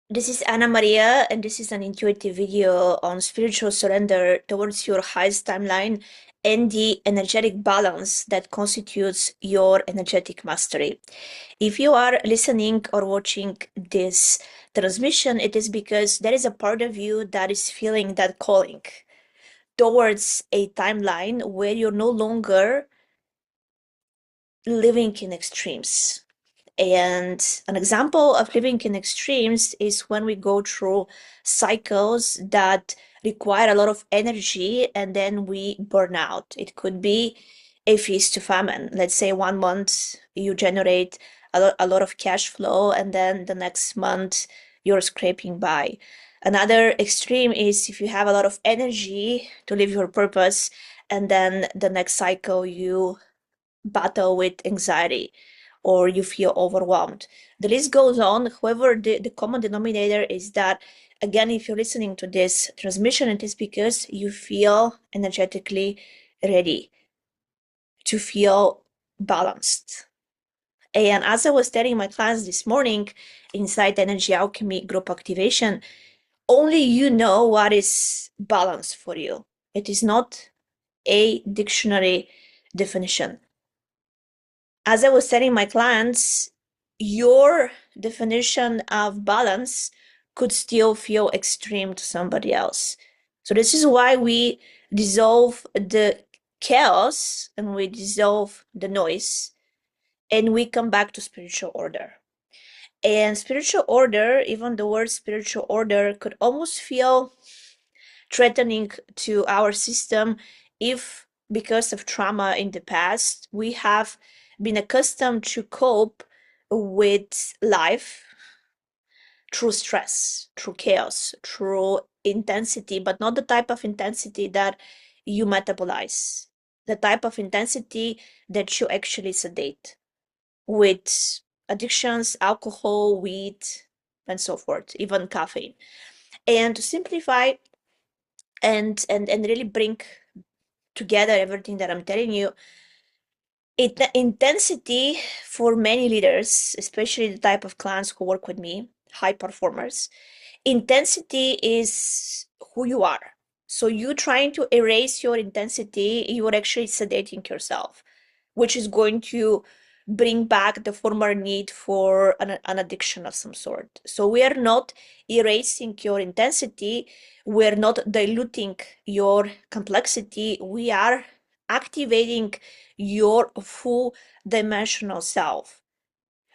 This is Anna Maria, and this is an intuitive video on spiritual surrender towards your highest timeline and the energetic balance that constitutes your energetic mastery. If you are listening or watching this transmission, it is because there is a part of you that is feeling that calling towards a timeline where you're no longer living in extremes. And an example of living in extremes is when we go through cycles that require a lot of energy and then we burn out. It could be a feast to famine. Let's say 1 month you generate a lot of cash flow, and then the next month you're scraping by. Another extreme is if you have a lot of energy to live your purpose, and then the next cycle you battle with anxiety or you feel overwhelmed. The list goes on. However, the common denominator is that, again, if you're listening to this transmission, it is because you feel energetically ready to feel balanced. And as I was telling my class this morning inside Energy Alchemy group activation, only you know what is balance for you. It is not a dictionary definition. As I was telling my clients, your definition of balance could still feel extreme to somebody else. So this is why we dissolve the chaos and we dissolve the noise and we come back to spiritual order. And spiritual order, even the word spiritual order, could almost feel threatening to our system if, because of trauma in the past, we have been accustomed to cope with life through stress, through chaos, through intensity, but not the type of intensity that you metabolize, the type of intensity that you actually sedate with addictions, alcohol, weed, and so forth, even caffeine. And to simplify and really bring together everything that I'm telling you, intensity for many leaders, especially the type of clients who work with me, high performers, intensity is who you are. So you trying to erase your intensity, you are actually sedating yourself, which is going to bring back the former need for an addiction of some sort. So we are not erasing your intensity, we're not diluting your complexity, we are activating your full dimensional self,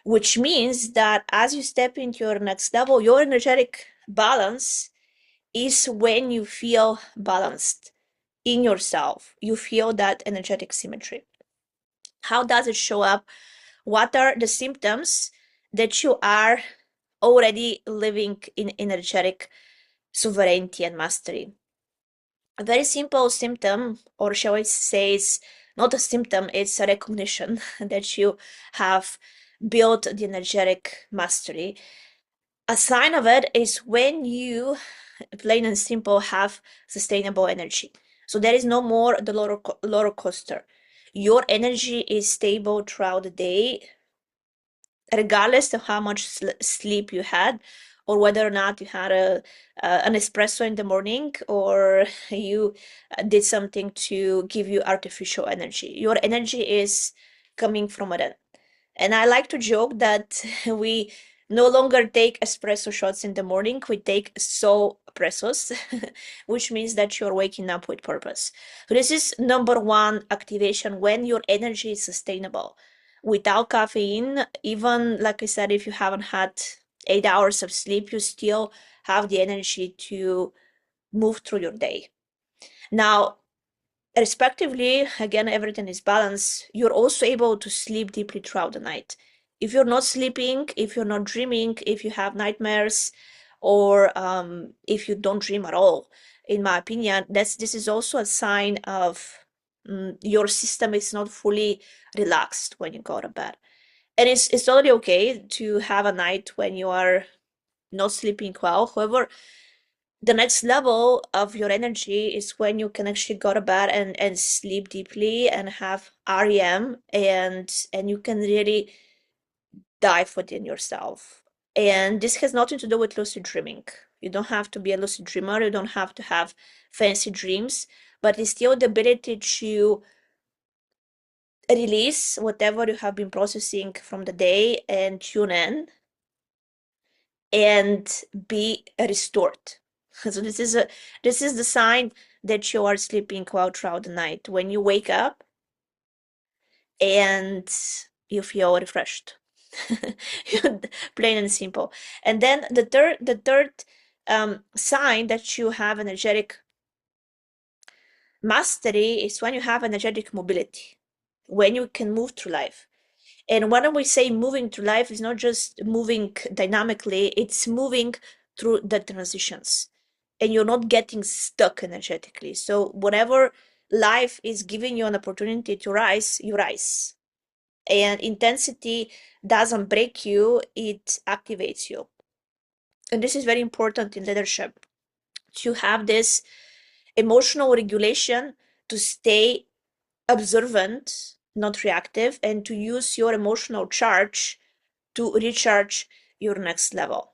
which means that as you step into your next level, your energetic balance is when you feel balanced in yourself. You feel that energetic symmetry. How does it show up? What are the symptoms that you are already living in energetic sovereignty and mastery? A very simple symptom, or shall I say, it's not a symptom, it's a recognition that you have built the energetic mastery. A sign of it is when you, plain and simple, have sustainable energy. So there is no more the roller coaster. Your energy is stable throughout the day, regardless of how much sleep you had, or whether or not you had an espresso in the morning, or you did something to give you artificial energy. Your energy is coming from within. And I like to joke that we no longer take espresso shots in the morning, we take so pressos, which means that you're waking up with purpose. So this is number one activation when your energy is sustainable. Without caffeine, even like I said, if you haven't had 8 hours of sleep, you still have the energy to move through your day. Now, respectively, again, everything is balanced, you're also able to sleep deeply throughout the night. If you're not sleeping, if you're not dreaming, if you have nightmares, or if you don't dream at all, in my opinion, this is also a sign of your system is not fully relaxed when you go to bed. And it's totally okay to have a night when you are not sleeping well. However, the next level of your energy is when you can actually go to bed and sleep deeply and have REM, and you can really dive within yourself. And this has nothing to do with lucid dreaming. You don't have to be a lucid dreamer, you don't have to have fancy dreams, but it's still the ability to release whatever you have been processing from the day and tune in and be restored. So this is the sign that you are sleeping well throughout the night. When you wake up and you feel refreshed. Plain and simple. And then the third sign that you have energetic mastery is when you have energetic mobility, when you can move through life. And when we say moving through life, it's not just moving dynamically, it's moving through the transitions. And you're not getting stuck energetically. So whenever life is giving you an opportunity to rise, you rise. And intensity doesn't break you, it activates you. And this is very important in leadership, to have this emotional regulation, to stay observant, not reactive, and to use your emotional charge to recharge your next level.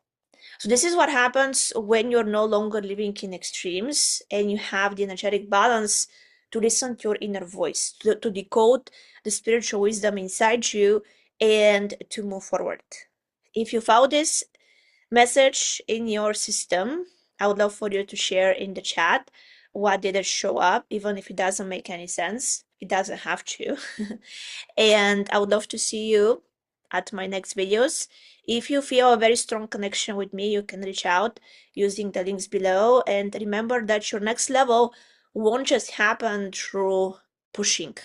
So this is what happens when you're no longer living in extremes and you have the energetic balance to listen to your inner voice, to decode the spiritual wisdom inside you, and to move forward. If you found this message in your system, I would love for you to share in the chat what did it show up, even if it doesn't make any sense. It doesn't have to. And I would love to see you at my next videos. If you feel a very strong connection with me, you can reach out using the links below. And remember that your next level won't just happen through pushing.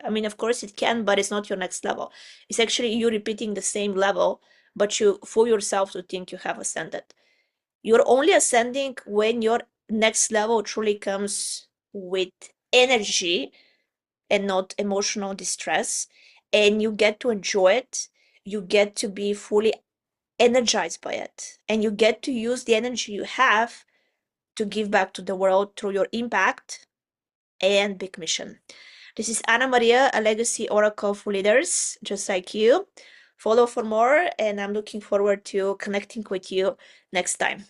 I mean, of course it can, but it's not your next level. It's actually you repeating the same level, but you fool yourself to think you have ascended. You're only ascending when your next level truly comes with energy and not emotional distress, and you get to enjoy it. You get to be fully energized by it, and you get to use the energy you have to give back to the world through your impact and big mission. This is Anna Maria, a legacy oracle for leaders just like you. Follow for more, and I'm looking forward to connecting with you next time.